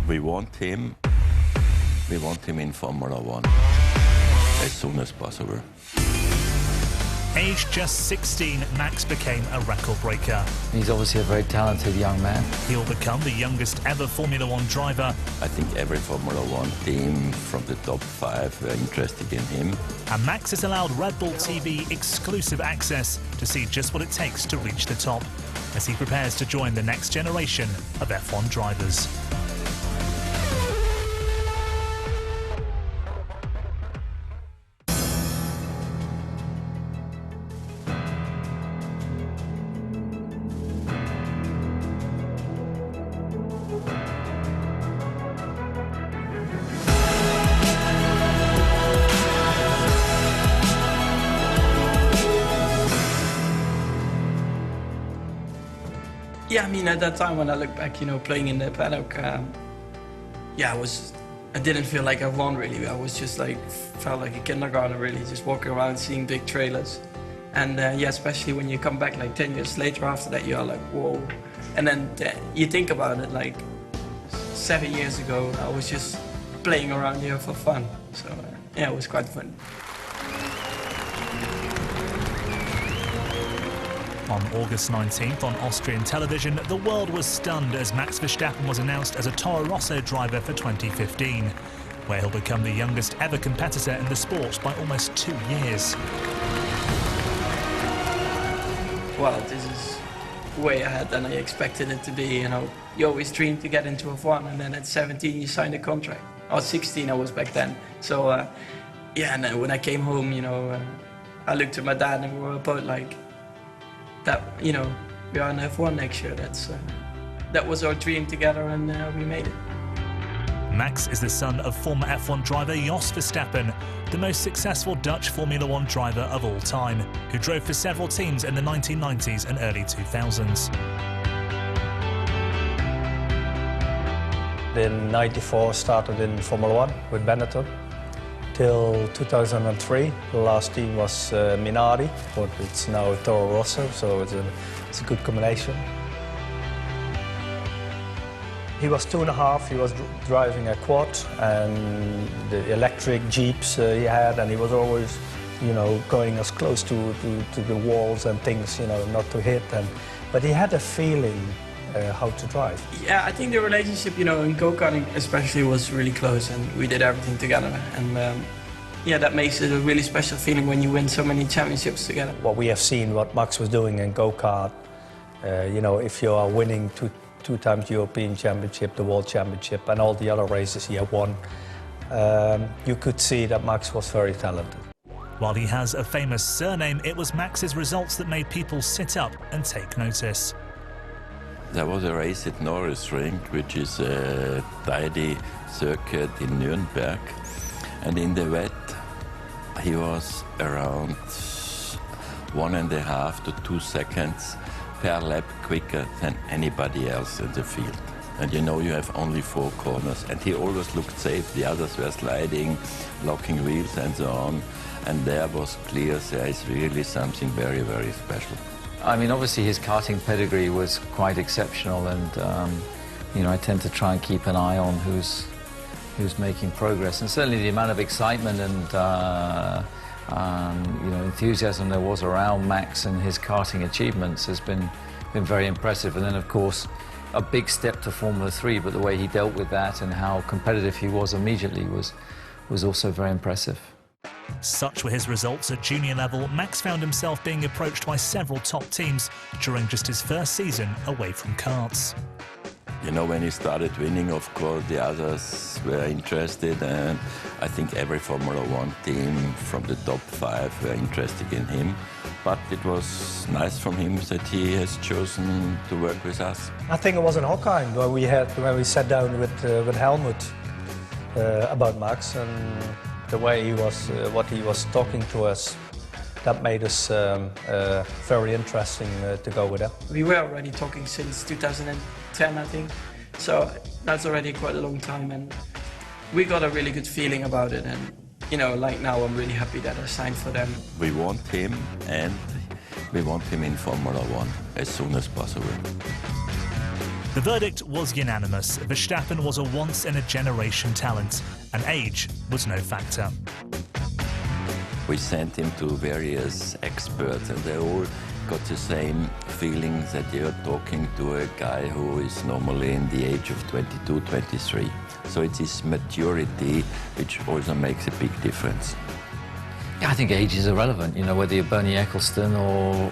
We want him in Formula One as soon as possible. Aged just 16, Max became a record breaker. He's obviously a very talented young man. He'll become the youngest ever Formula One driver. I think every Formula One team from the top 5 were interested in him. And Max has allowed Red Bull TV exclusive access to see just what it takes to reach the top, as he prepares to join the next generation of F1 drivers. Yeah, I mean, at that time when I look back, you know, playing in the paddock, yeah, I didn't feel like I won really. I was just like, felt like a kindergartner really, just walking around seeing big trailers. And yeah, especially when you come back like 10 years later after that, you're like, whoa. And then you think about it, like 7 years ago, I was just playing around here for fun. So yeah, it was quite fun. On August 19th on Austrian television, the world was stunned as Max Verstappen was announced as a Toro Rosso driver for 2015, where he'll become the youngest ever competitor in the sport by almost 2 years. Well, this is way ahead than I expected it to be, you know. You always dream to get into F1, and then at 17 you signed a contract. Or 16 I was back then. So yeah, and then when I came home, you know, I looked at my dad and we were both like, that, you know, we are in F1 next year. That was our dream together, and we made it. Max is the son of former F1 driver Jos Verstappen, the most successful Dutch Formula One driver of all time, who drove for several teams in the 1990s and early 2000s. In '94, started in Formula One with Benetton. Till 2003, the last team was Minardi, but it's now Toro Rosso, so it's a good combination. He was 2.5, he was driving a quad, and the electric Jeeps he had, and he was always, you know, going as close to the walls and things, you know, not to hit. But he had a feeling how to drive. Yeah, I think the relationship, you know, in go-karting especially was really close, and we did everything together. And yeah, that makes it a really special feeling when you win so many championships together. What we have seen, what Max was doing in go-kart, you know, if you are winning two times European Championship, the World Championship, and all the other races he had won, you could see that Max was very talented. While he has a famous surname, it was Max's results that made people sit up and take notice. There was a race at Norris Rink, which is a tidy circuit in Nuremberg, and in the wet he was around 1.5 to 2 seconds per lap quicker than anybody else in the field. And you know, you have only 4 corners, and he always looked safe. The others were sliding, locking wheels and so on, and there was clear there is really something very, very special. I mean, obviously his karting pedigree was quite exceptional, and you know, I tend to try and keep an eye on who's making progress, and certainly the amount of excitement and you know, enthusiasm there was around Max and his karting achievements has been very impressive. And then, of course, a big step to Formula 3, but the way he dealt with that and how competitive he was immediately was also very impressive. Such were his results at junior level, Max found himself being approached by several top teams during just his first season away from karts. You know, when he started winning, of course, the others were interested, and I think every Formula One team from the top 5 were interested in him. But it was nice from him that he has chosen to work with us. I think it was in Hockenheim when we sat down with Helmut about Max, and the way he was, what he was talking to us, that made us very interesting to go with him. We were already talking since 2010, I think, so that's already quite a long time, and we got a really good feeling about it. And you know, like now, I'm really happy that I signed for them. We want him, and we want him in Formula One as soon as possible. The verdict was unanimous. Verstappen was a once-in-a-generation talent, and age was no factor. We sent him to various experts, and they all got the same feeling that you're talking to a guy who is normally in the age of 22, 23. So it's his maturity which also makes a big difference. Yeah, I think age is irrelevant, you know, whether you're Bernie Ecclestone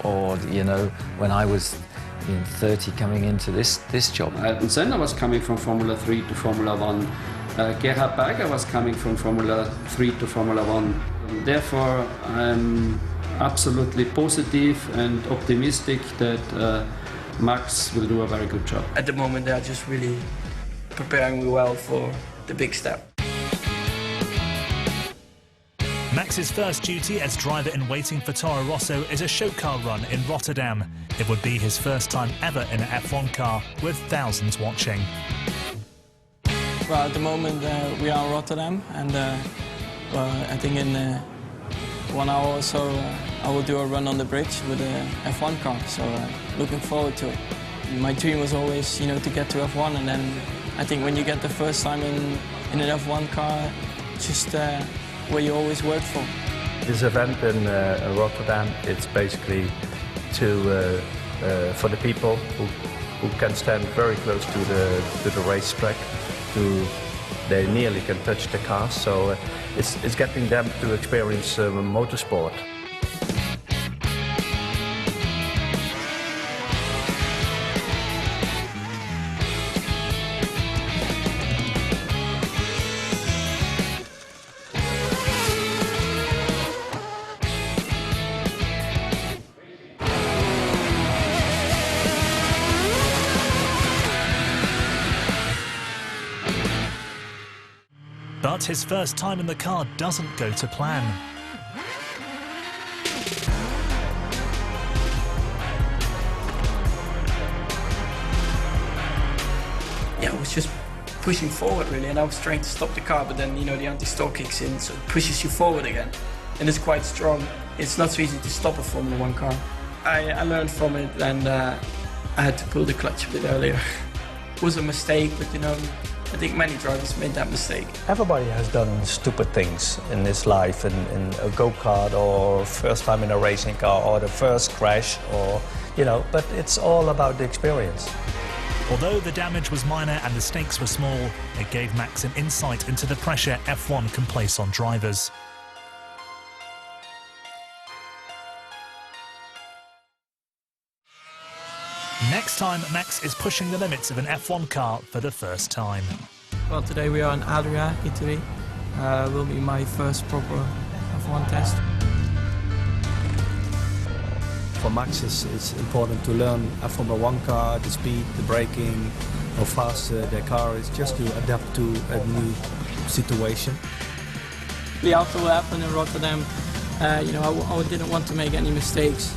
or you know, when I was 30 coming into this job. Ayrton Senna was coming from Formula 3 to Formula 1. Gerhard Berger was coming from Formula 3 to Formula 1. Therefore, I'm absolutely positive and optimistic that Max will do a very good job. At the moment, they're just really preparing me well for the big step. Max's first duty as driver-in-waiting for Toro Rosso is a show car run in Rotterdam. It would be his first time ever in an F1 car, with thousands watching. Well, at the moment we are in Rotterdam, and I think in 1 hour or so I will do a run on the bridge with a F1 car, so looking forward to it. My dream was always, you know, to get to F1, and then I think when you get the first time in an F1 car, it's just where you always worked for. This event in Rotterdam, it's basically for the people who can stand very close to the racetrack. They nearly can touch the cars, so it's getting them to experience motorsport. But his first time in the car doesn't go to plan. Yeah, I was just pushing forward really, and I was trying to stop the car, but then, you know, the anti-stall kicks in, so it pushes you forward again. And it's quite strong. It's not so easy to stop a Formula 1 car. I learned from it, and I had to pull the clutch a bit earlier. It was a mistake, but you know, I think many drivers made that mistake. Everybody has done stupid things in this life, in a go-kart or first time in a racing car or the first crash, or, you know, but it's all about the experience. Although the damage was minor and the stakes were small, it gave Max an insight into the pressure F1 can place on drivers. Next time, Max is pushing the limits of an F1 car for the first time. Well, today we are in Adria, Italy. Will be my first proper F1 test. For Max, it's important to learn a Formula 1 car, the speed, the braking, how fast their car is, just to adapt to a new situation. The after what happened in Rotterdam, you know, I didn't want to make any mistakes.